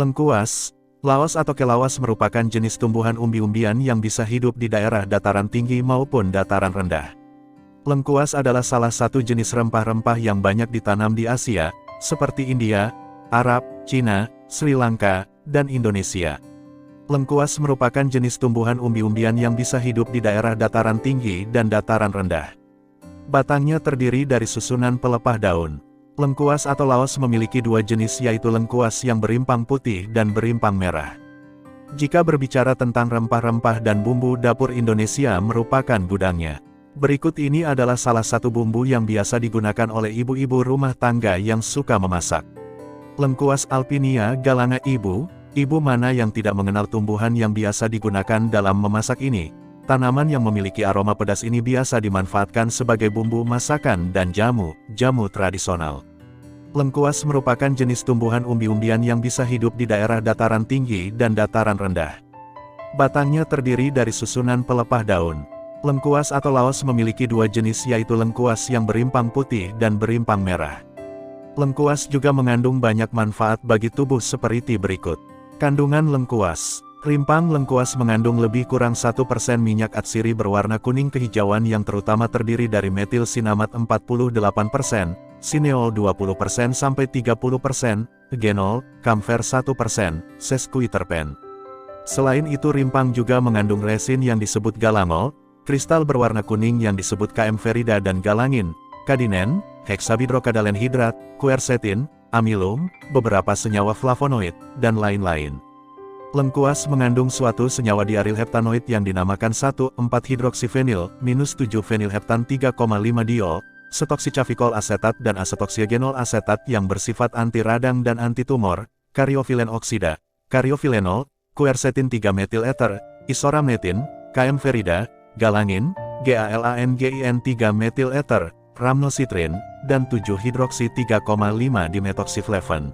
Lengkuas, laos atau kelawas merupakan jenis tumbuhan umbi-umbian yang bisa hidup di daerah dataran tinggi maupun dataran rendah. Lengkuas adalah salah satu jenis rempah-rempah yang banyak ditanam di Asia, seperti India, Arab, Cina, Sri Lanka, dan Indonesia. Lengkuas merupakan jenis tumbuhan umbi-umbian yang bisa hidup di daerah dataran tinggi dan dataran rendah. Batangnya terdiri dari susunan pelepah daun. Lengkuas atau laos memiliki dua jenis, yaitu lengkuas yang berimpang putih dan berimpang merah. Jika berbicara tentang rempah-rempah dan bumbu dapur Indonesia merupakan gudangnya. Berikut ini adalah salah satu bumbu yang biasa digunakan oleh ibu-ibu rumah tangga yang suka memasak. Lengkuas Alpinia galanga. Ibu mana yang tidak mengenal tumbuhan yang biasa digunakan dalam memasak ini? Tanaman yang memiliki aroma pedas ini biasa dimanfaatkan sebagai bumbu masakan dan jamu tradisional. Lengkuas merupakan jenis tumbuhan umbi-umbian yang bisa hidup di daerah dataran tinggi dan dataran rendah. Batangnya terdiri dari susunan pelepah daun. Lengkuas atau laos memiliki dua jenis, yaitu lengkuas yang berimpang putih dan berimpang merah. Lengkuas juga mengandung banyak manfaat bagi tubuh seperti berikut. Kandungan lengkuas. Rimpang lengkuas mengandung lebih kurang 1% minyak atsiri berwarna kuning kehijauan yang terutama terdiri dari metil sinamat 48%, sineol 20% sampai 30%, genol, kamfer 1%, sesquiterpen. Selain itu rimpang juga mengandung resin yang disebut galangol, kristal berwarna kuning yang disebut kaemferida dan galangin, kadinen, heksahidrokadalen hidrat, quercetin, amilum, beberapa senyawa flavonoid, dan lain-lain. Lengkuas mengandung suatu senyawa diarilheptanoid yang dinamakan 1,4-hidroksifenil-7-fenilheptan 3,5 diol, setoksicafikol asetat dan asetoksigenol asetat yang bersifat anti radang dan anti tumor, kariofilen oksida, kariofilenol, quercetin 3-metil ether, isoramnetin, kaemferida, galangin, galangin 3-metil ether, rhamnocitrin, dan 7-hidroksi 3,5 dimetoksifleven.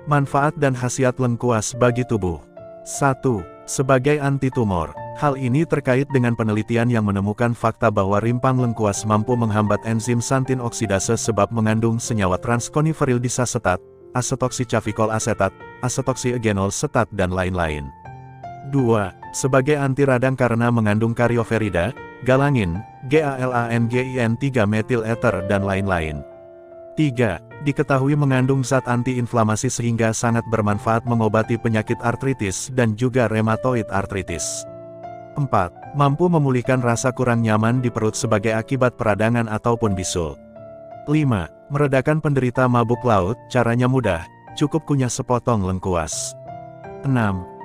Manfaat dan khasiat lengkuas bagi tubuh. 1. Sebagai anti-tumor. Hal ini terkait dengan penelitian yang menemukan fakta bahwa rimpang lengkuas mampu menghambat enzim santin oksidase sebab mengandung senyawa transkoniferil disasetat, asetoksicafikol asetat, asetoksigenol setat dan lain-lain. 2. Sebagai anti radang karena mengandung karioferida, galangin, galangin 3-metil ether dan lain-lain. 3. Diketahui mengandung zat antiinflamasi sehingga sangat bermanfaat mengobati penyakit artritis dan juga rheumatoid arthritis. 4. Mampu memulihkan rasa kurang nyaman di perut sebagai akibat peradangan ataupun bisul. 5. Meredakan penderita mabuk laut, caranya mudah, cukup kunyah sepotong lengkuas. 6.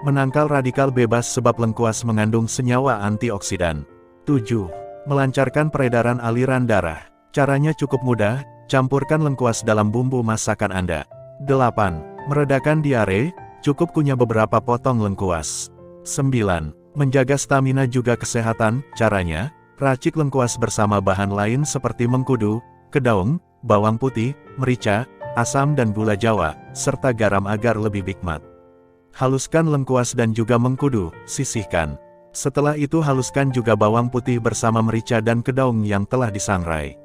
Menangkal radikal bebas sebab lengkuas mengandung senyawa antioksidan. 7. Melancarkan peredaran aliran darah, caranya cukup mudah, campurkan lengkuas dalam bumbu masakan Anda. 8. Meredakan diare, cukup kunyah beberapa potong lengkuas. 9. Menjaga stamina juga kesehatan, caranya, racik lengkuas bersama bahan lain seperti mengkudu, kedaung, bawang putih, merica, asam dan gula jawa, serta garam agar lebih nikmat. Haluskan lengkuas dan juga mengkudu, sisihkan. Setelah itu haluskan juga bawang putih bersama merica dan kedaung yang telah disangrai.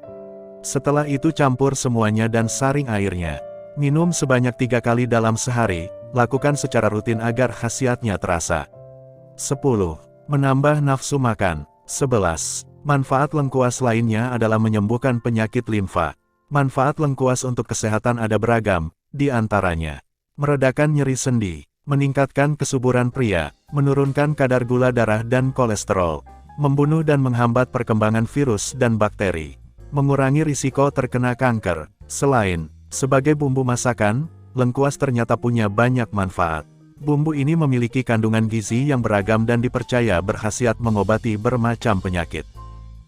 Setelah itu campur semuanya dan saring airnya. Minum sebanyak 3 kali dalam sehari, lakukan secara rutin agar khasiatnya terasa. 10. Menambah nafsu makan. 11. Manfaat lengkuas lainnya adalah menyembuhkan penyakit limfa. Manfaat lengkuas untuk kesehatan ada beragam, di antaranya meredakan nyeri sendi, meningkatkan kesuburan pria, menurunkan kadar gula darah dan kolesterol, membunuh dan menghambat perkembangan virus dan bakteri, mengurangi risiko terkena kanker. Selain sebagai bumbu masakan, lengkuas ternyata punya banyak manfaat. Bumbu ini memiliki kandungan gizi yang beragam dan dipercaya berkhasiat mengobati bermacam penyakit.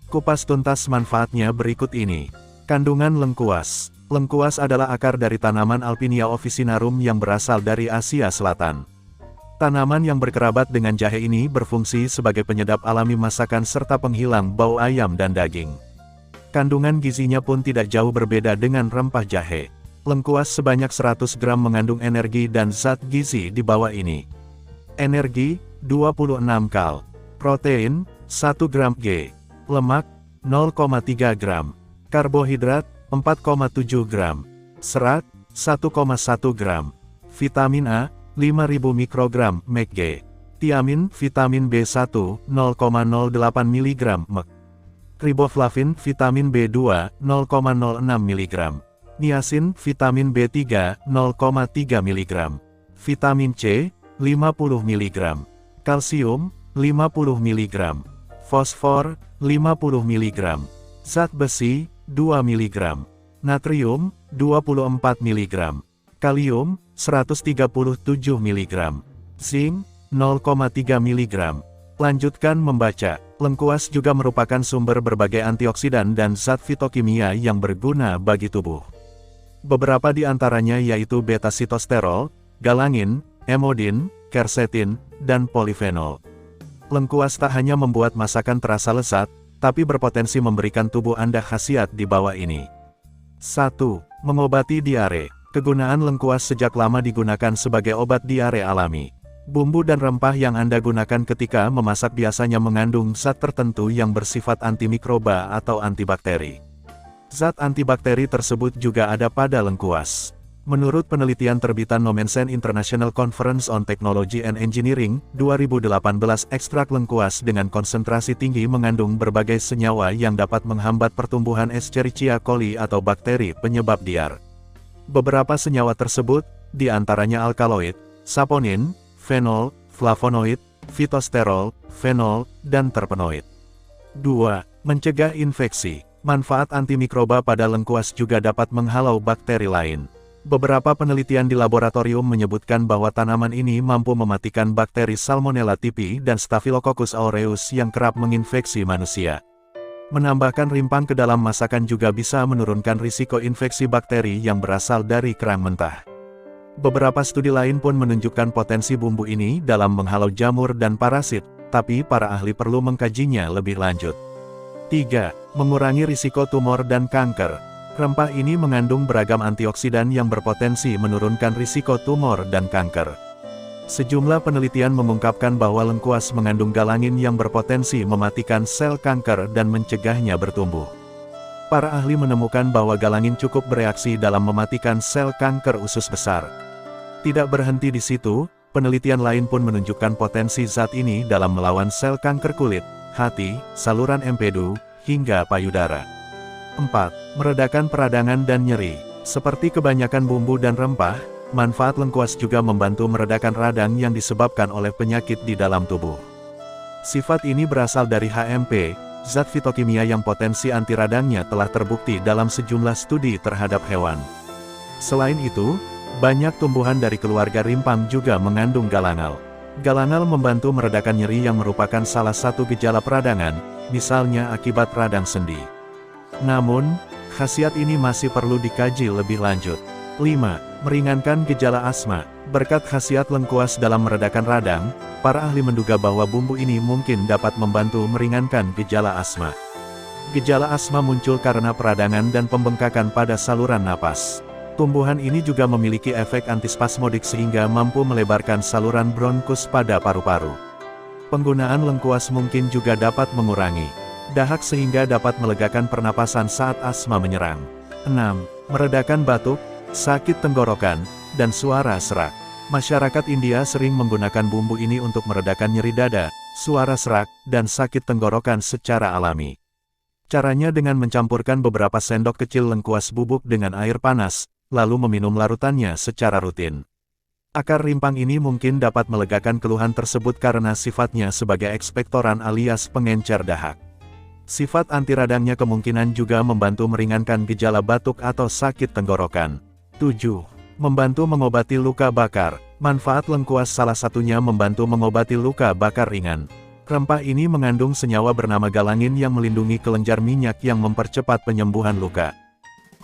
Kupas tuntas manfaatnya berikut ini. Kandungan lengkuas. Lengkuas adalah akar dari tanaman Alpinia officinarum yang berasal dari Asia Selatan. Tanaman yang berkerabat dengan jahe ini berfungsi sebagai penyedap alami masakan serta penghilang bau ayam dan daging. Kandungan gizinya pun tidak jauh berbeda dengan rempah jahe. Lengkuas sebanyak 100 gram mengandung energi dan zat gizi di bawah ini. Energi, 26 kal. Protein, 1 gram G. Lemak, 0,3 gram. Karbohidrat, 4,7 gram. Serat, 1,1 gram. Vitamin A, 5000 mikrogram Mg. Tiamin, vitamin B1, 0,08 mg Mg. Riboflavin, vitamin B2, 0,06 mg. Niacin, vitamin B3, 0,3 mg. Vitamin C, 50 mg. Kalsium, 50 mg. Fosfor, 50 mg. Zat besi, 2 mg. Natrium, 24 mg. Kalium, 137 mg. Zinc, 0,3 mg. Lanjutkan membaca. Lengkuas juga merupakan sumber berbagai antioksidan dan zat fitokimia yang berguna bagi tubuh. Beberapa di antaranya yaitu beta-sitosterol, galangin, emodin, quercetin, dan polifenol. Lengkuas tak hanya membuat masakan terasa lezat, tapi berpotensi memberikan tubuh Anda khasiat di bawah ini. 1. Mengobati diare. Kegunaan lengkuas sejak lama digunakan sebagai obat diare alami. Bumbu dan rempah yang Anda gunakan ketika memasak biasanya mengandung zat tertentu yang bersifat antimikroba atau antibakteri. Zat antibakteri tersebut juga ada pada lengkuas. Menurut penelitian terbitan Nommensen International Conference on Technology and Engineering, 2018, ekstrak lengkuas dengan konsentrasi tinggi mengandung berbagai senyawa yang dapat menghambat pertumbuhan Escherichia coli atau bakteri penyebab diar. Beberapa senyawa tersebut, di antaranya alkaloid, saponin, fenol, flavonoid, fitosterol, fenol, dan terpenoid. 2. Mencegah infeksi. Manfaat antimikroba pada lengkuas juga dapat menghalau bakteri lain. Beberapa penelitian di laboratorium menyebutkan bahwa tanaman ini mampu mematikan bakteri Salmonella typhi dan Staphylococcus aureus yang kerap menginfeksi manusia. Menambahkan rimpang ke dalam masakan juga bisa menurunkan risiko infeksi bakteri yang berasal dari kerang mentah. Beberapa studi lain pun menunjukkan potensi bumbu ini dalam menghalau jamur dan parasit, tapi para ahli perlu mengkajinya lebih lanjut. 3. Mengurangi risiko tumor dan kanker. Rempah ini mengandung beragam antioksidan yang berpotensi menurunkan risiko tumor dan kanker. Sejumlah penelitian mengungkapkan bahwa lengkuas mengandung galangin yang berpotensi mematikan sel kanker dan mencegahnya bertumbuh. Para ahli menemukan bahwa galangin cukup bereaksi dalam mematikan sel kanker usus besar. Tidak berhenti di situ, penelitian lain pun menunjukkan potensi zat ini dalam melawan sel kanker kulit, hati, saluran empedu, hingga payudara. 4. Meredakan peradangan dan nyeri. Seperti kebanyakan bumbu dan rempah, manfaat lengkuas juga membantu meredakan radang yang disebabkan oleh penyakit di dalam tubuh. Sifat ini berasal dari HMP, zat fitokimia yang potensi anti radangnya telah terbukti dalam sejumlah studi terhadap hewan. Selain itu, banyak tumbuhan dari keluarga rimpang juga mengandung galangal. Galangal membantu meredakan nyeri yang merupakan salah satu gejala peradangan, misalnya akibat radang sendi. Namun, khasiat ini masih perlu dikaji lebih lanjut. 5. Meringankan gejala asma. Berkat khasiat lengkuas dalam meredakan radang, para ahli menduga bahwa bumbu ini mungkin dapat membantu meringankan gejala asma. Gejala asma muncul karena peradangan dan pembengkakan pada saluran napas. Tumbuhan ini juga memiliki efek antispasmodik sehingga mampu melebarkan saluran bronkus pada paru-paru. Penggunaan lengkuas mungkin juga dapat mengurangi dahak sehingga dapat melegakan pernapasan saat asma menyerang. 6. Meredakan batuk, sakit tenggorokan, dan suara serak. Masyarakat India sering menggunakan bumbu ini untuk meredakan nyeri dada, suara serak, dan sakit tenggorokan secara alami. Caranya dengan mencampurkan beberapa sendok kecil lengkuas bubuk dengan air panas, lalu meminum larutannya secara rutin. Akar rimpang ini mungkin dapat melegakan keluhan tersebut karena sifatnya sebagai ekspektoran alias pengencer dahak. Sifat anti radangnya kemungkinan juga membantu meringankan gejala batuk atau sakit tenggorokan. 7. Membantu mengobati luka bakar. Manfaat lengkuas salah satunya membantu mengobati luka bakar ringan. Rempah ini mengandung senyawa bernama galangin yang melindungi kelenjar minyak yang mempercepat penyembuhan luka.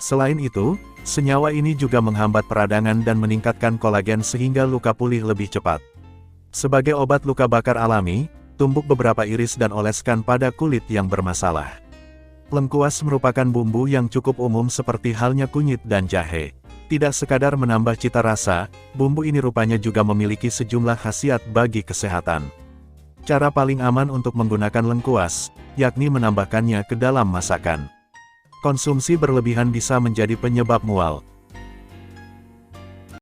Selain itu, senyawa ini juga menghambat peradangan dan meningkatkan kolagen sehingga luka pulih lebih cepat. Sebagai obat luka bakar alami, tumbuk beberapa iris dan oleskan pada kulit yang bermasalah. Lengkuas merupakan bumbu yang cukup umum seperti halnya kunyit dan jahe. Tidak sekadar menambah cita rasa, bumbu ini rupanya juga memiliki sejumlah khasiat bagi kesehatan. Cara paling aman untuk menggunakan lengkuas, yakni menambahkannya ke dalam masakan. Konsumsi berlebihan bisa menjadi penyebab mual.